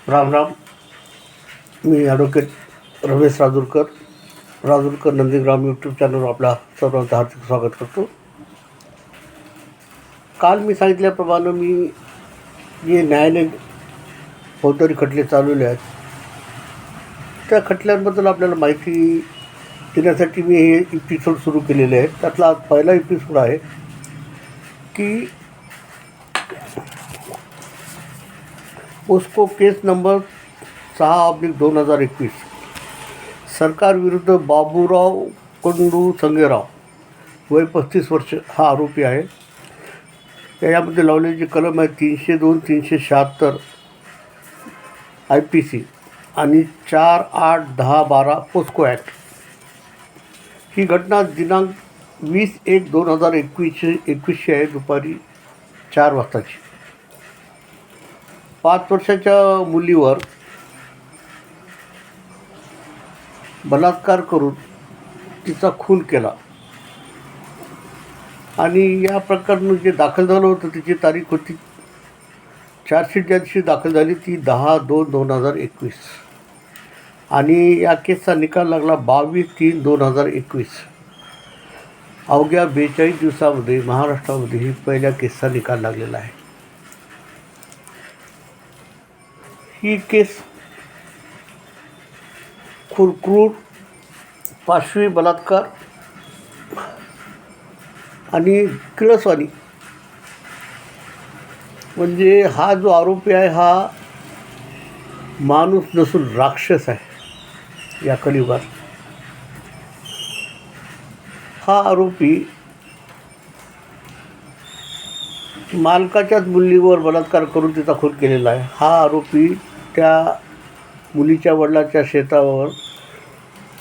राम राम. मी advocate Ramesh Rajurkar Nandigram YouTube चॅनलवर आपला सर्वांचं हार्दिक स्वागत करतो. काल मी सांगितल्याप्रमाणे मी जे न्यायालयीन फौजदारी खटले चालवले आहेत त्या खटल्यांबद्दल आपल्याला माहिती देण्यासाठी मी हे एपिसोड सुरू केलेले आहेत. त्यातला आज पहिला एपिसोड आहे की पोस्को केस नंबर 6/2021 सरकार विरुद्ध बाबूराव कंडू संगेराव वय 35 वर्ष हा आरोपी आहे. त्याच्यामध्ये लावलेली जी कलम आहे 302, 376 IPC आणि 4, 8, 10, 12 पोस्को ॲक्ट. ही घटना दिनांक 20/1/2021 आहे, दुपारी 4 वाजताची. 5 वर्षाच्या मुलीवर बलात्कार करून तिचा खून केला आणि या प्रकरण जे दाखल झालं होतं त्याची तारीख होती, चार्जशीट ज्या दिवशी दाखल झाली ती 10/2/2021 आणि या केसचा निकाल लागला 22/3/2021. अवघ्या 42 दिवसामध्ये महाराष्ट्रामध्ये ही पहिल्या केसचा निकाल लागलेला आहे. ही केस क्रूर पाशवी बलात्कार आणि किळसवाणी, म्हणजे हा जो आरोपी आहे हा माणूस नसून राक्षस आहे या कलियुगात. हा आरोपी मालकाच्याच मुलीवर बलात्कार करून तिचा खून केलेला आहे. हा आरोपी त्या मुलीच्या वडिलाच्या शेतावर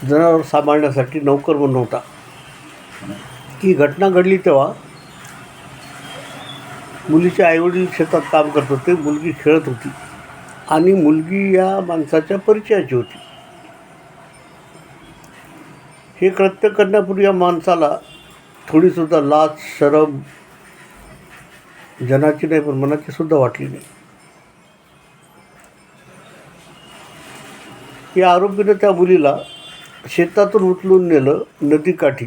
जनावर सांभाळण्यासाठी नोकर म्हणून होता. ही घटना घडली तेव्हा मुलीचे आईवडील शेतात काम करत होते, मुलगी खेळत होती आणि मुलगी या माणसाच्या परिचयाची होती. हे कृत्य करण्यापूर्वी या माणसाला थोडीसुद्धा लाज शरम जनाची नाही पण मनाची सुद्धा वाटली नाही. या आरोपीनं त्या मुलीला शेतातून उचलून नेलं नदीकाठी,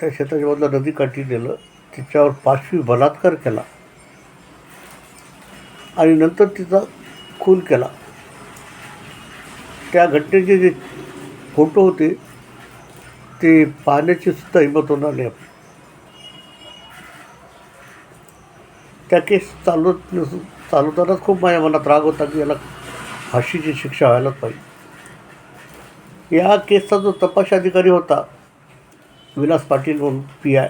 त्या शेताच्या बाजूला नदीकाठी नेलं, तिच्यावर पाशवी बलात्कार केला आणि नंतर तिचा खून केला. त्या घटनेचे जे फोटो होते ते पाहण्याची सुद्धा हिंमत होणार नाही. त्या केस चालवतानाच खूप माझ्या मनात राग होता की याला फाशीची शिक्षा व्हायलाच पाहिजे. या केसचा जो तपास अधिकारी होता विलास पाटील म्हणून PI,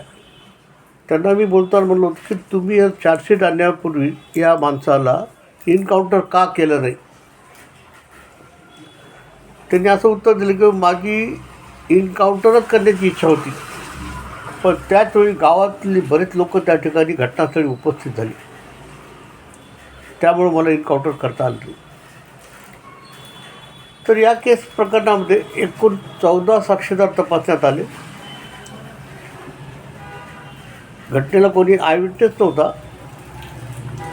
त्यांना मी बोलताना म्हणलो होतं की तुम्ही या चार्जशीट आणण्यापूर्वी या माणसाला इन्काउंटर का केलं नाही. त्यांनी असं उत्तर दिलं की माझी इन्काउंटरच करण्याची इच्छा होती, पण त्याचवेळी गावातली बरेच लोक त्या ठिकाणी घटनास्थळी उपस्थित झाली, त्यामुळे मला इन्काउंटर करता आलं नाही. तर या केस प्रकरणामध्ये एकूण 14 साक्षीदार तपासण्यात आले. घटनेला कोणी आयविटनेस नव्हता,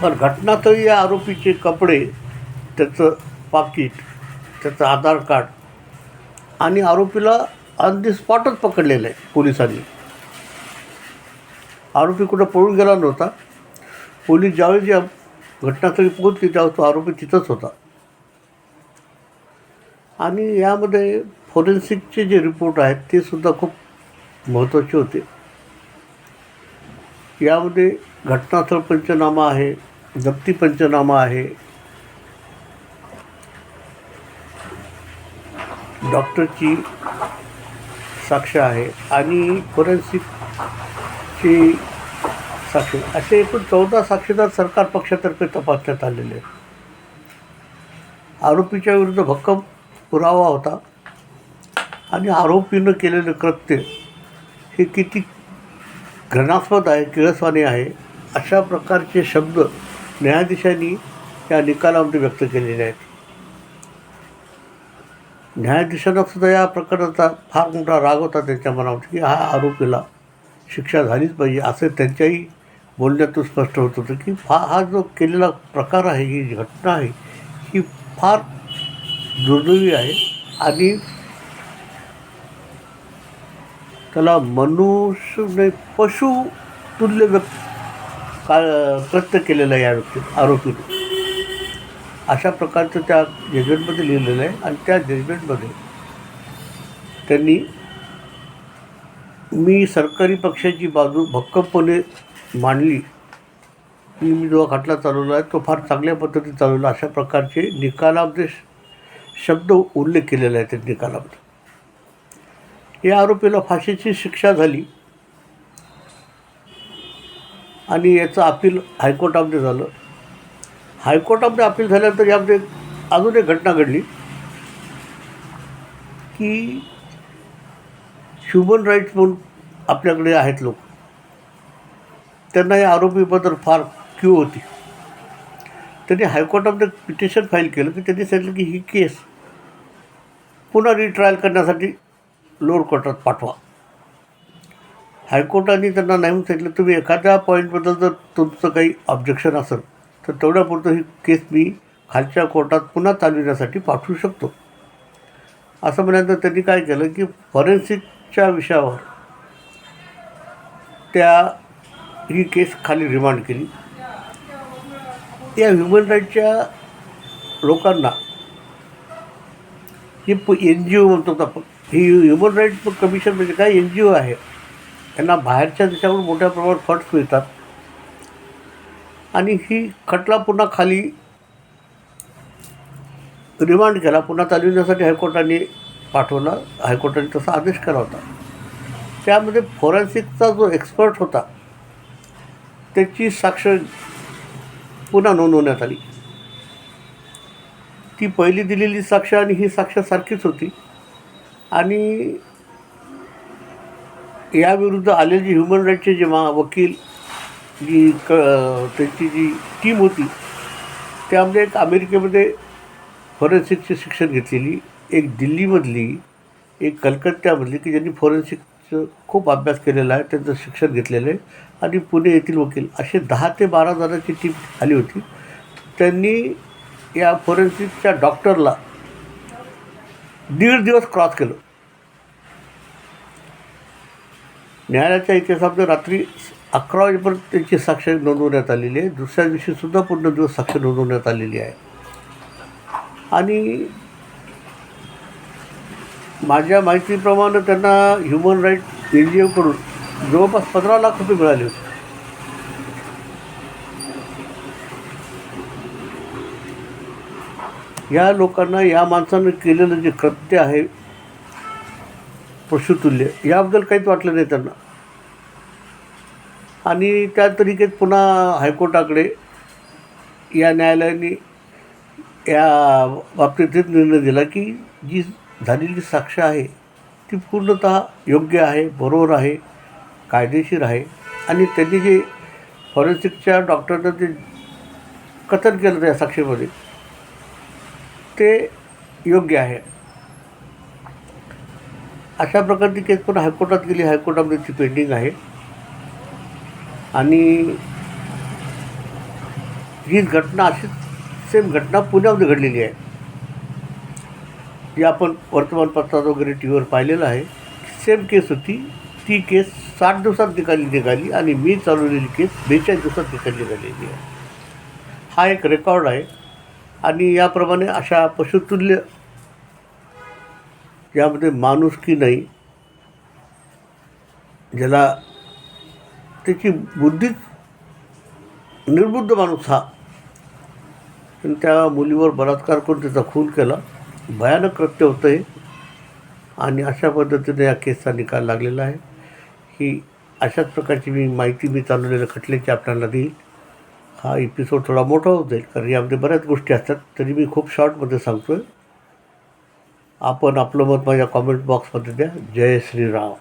पण घटनास्थळी या आरोपीचे कपडे, त्याचं पाकीट, त्याचं आधार कार्ड आणि आरोपीला ऑन दी स्पॉटच पकडलेलं आहे पोलिसांनी. आरोपी कुठं पळून गेला नव्हता. पोलीस ज्यावेळी ज्या घटनास्थळी पोहोचली त्यावेळी तो आरोपी तिथंच होता. आणि यामध्ये फॉरेन्सिकचे जे रिपोर्ट आहेत ते सुद्धा खूप महत्त्वाचे होते. यामध्ये घटनास्थळ पंचनामा आहे, जप्ती पंचनामा आहे, डॉक्टरची साक्ष आहे आणि फॉरेन्सिकची साक्ष, असे एकूण 14 साक्षीदार सरकार पक्षातर्फे तपासण्यात आलेले आहेत. आरोपीच्या विरुद्ध भक्कम पुरावा होता आणि आरोपीनं केलेलं कृत्य हे किती घृणास्पद आहे, किळसवाणी आहे, अशा प्रकारचे शब्द न्यायाधीशांनी या निकालामध्ये व्यक्त केलेले आहेत. न्यायाधीशांना सुद्धा या प्रकरणाचा फार मोठा राग होता त्यांच्या मनावर की हा आरोपीला शिक्षा झालीच पाहिजे, असं त्यांच्याही बोलण्यातून स्पष्ट होत होतं की हा जो केलेला प्रकार आहे, ही घटना आहे, ही फार दुर्दैवी आहे आणि त्याला मनुष्य नाही पशु तुल्य कृत्य केलेलं आहे या आरोपीने. अशा प्रकारचं त्या जजमेंटमध्ये लिहिलेलं आहे आणि त्या जजमेंटमध्ये त्यांनी मी सरकारी पक्षाची बाजू भक्कमपणे मांडली की मी जो खटला चालवला आहे तो फार चांगल्या पद्धतीने चालवला, अशा प्रकारचे निकालामध्ये शब्द उल्लेख केलेला आहे त्या निकालामध्ये. या आरोपीला फाशीची शिक्षा झाली आणि याचं अपील हायकोर्टामध्ये झालं. हायकोर्टामध्ये अपील झाल्यानंतर यामध्ये अजून एक घटना घडली की ह्युमन राईट्स म्हणून आपल्याकडे आहेत लोक, त्यांना या आरोपीबद्दल फार क्यू होती. त्यांनी हायकोर्टामध्ये पिटिशन फाईल केलं की त्यांनी सांगितलं की ही केस पुन्हा रिट्रायल करण्यासाठी लोअर कोर्टात पाठवा. हायकोर्टाने त्यांना नाही म्हणून सांगितलं तुम्ही एखाद्या पॉईंटबद्दल जर तुमचं काही ऑब्जेक्शन असेल तर तेवढ्यापुरतं ही केस मी खालच्या कोर्टात पुन्हा चालविण्यासाठी पाठवू शकतो. असं म्हणाल्यानंतर त्यांनी काय केलं की फॉरेन्सिकच्या विषयावर ही केस खाली रिमांड केली. या ह्युमन राईटच्या लोकांना ही NGO म्हणतो आपण, ही ह्युमन राईट कमिशन म्हणजे काय NGO आहे, त्यांना बाहेरच्या देशाकडून मोठ्या प्रमाणात फंड्स मिळतात आणि ही खटला पुन्हा खाली रिमांड केला, पुन्हा चालविण्यासाठी हायकोर्टाने पाठवला. हायकोर्टाने तसा आदेश केला होता. त्यामध्ये फॉरेन्सिकचा जो एक्सपर्ट होता त्याची साक्ष पुन्हा नोंदवण्यात आली. ती पहिली दिलेली साक्ष आणि ही साक्ष सारखीच होती आणि याविरुद्ध आलेले ह्युमन राईटचे जे वकील त्यांची जी टीम होती त्यामध्ये एक अमेरिकेमध्ये फॉरेन्सिकचे शिक्षण घेतलेली, एक दिल्लीमधली, एक कलकत्त्यामधली की ज्यांनी फॉरेन्सिकचं खूप अभ्यास केलेला आहे, त्यांचं शिक्षण घेतलेलं आहे, आणि पुणे येथील वकील, असे 10 ते 12 जणांची टीम आली होती. त्यांनी या फॉरेन्सिकच्या डॉक्टरला 1.5 दिवस क्रॉस केलं. न्यायालयाच्या इतिहासामध्ये रात्री 11 वाजेपर्यंत त्यांची साक्ष नोंदवण्यात आलेली आहे. दुसऱ्या दिवशीसुद्धा पूर्ण दिवस साक्ष नोंदवण्यात आलेली आहे. आणि माझ्या माहितीप्रमाणे त्यांना ह्युमन राईट NGOकडून जवळपास 15 लाख रुपये मिळाले होते. या लोकांना, या माणसानं केलेलं जे कृत्य आहे पशुतुल्य, याबद्दल काहीच वाटलं नाही त्यांना. आणि त्या तरीकेत पुन्हा हायकोर्टाकडे या न्यायालयाने या बाबतीत निर्णय दिला की जी झालेली साक्ष आहे ती पूर्णतः योग्य आहे, बरोबर आहे, कायदेशीर आहे. आणि त्यांनी जे फॉरेन्सिकच्या डॉक्टरनं जे कथन केलं त्या साक्षीमध्ये ते योग्य आहे. अशा प्रकारची केस पण हायकोर्टात गेली. हायकोर्टामध्ये ती पेंडिंग आहे. आणि ही घटना, अशीच सेम घटना पुण्यामध्ये घडलेली आहे, जी आपण वर्तमानपत्रात वगैरे TVवर पाहिलेलं आहे. सेम केस होती. ती केस 60 दिवसात निघाली आणि मी चालवलेली केस 42 दिवसात निघालेली आहे. हा एक रेकॉर्ड आहे. आणि याप्रमाणे अशा पशुतुल्य, यामध्ये माणुसकी नाही, ज्याला त्याची बुद्धीच निर्बुद्ध माणूस हा, त्या मुलीवर बलात्कार करून त्याचा खून केला, भयानक कृत्य होतं हे. आणि अशा पद्धतीने या केसचा निकाल लागलेला आहे. ही अशाच प्रकारची माहिती मी चालवलेल्या खटल्याची आपल्याला देईल. हा एपिसोड थोडा मोठा होत जाईल कारण यामध्ये बऱ्याच गोष्टी असतात, तरी मी खूप शॉर्टमध्ये सांगतो आहे. आपण आपलं मत माझ्या कॉमेंट बॉक्समध्ये द्या. जय श्रीराम.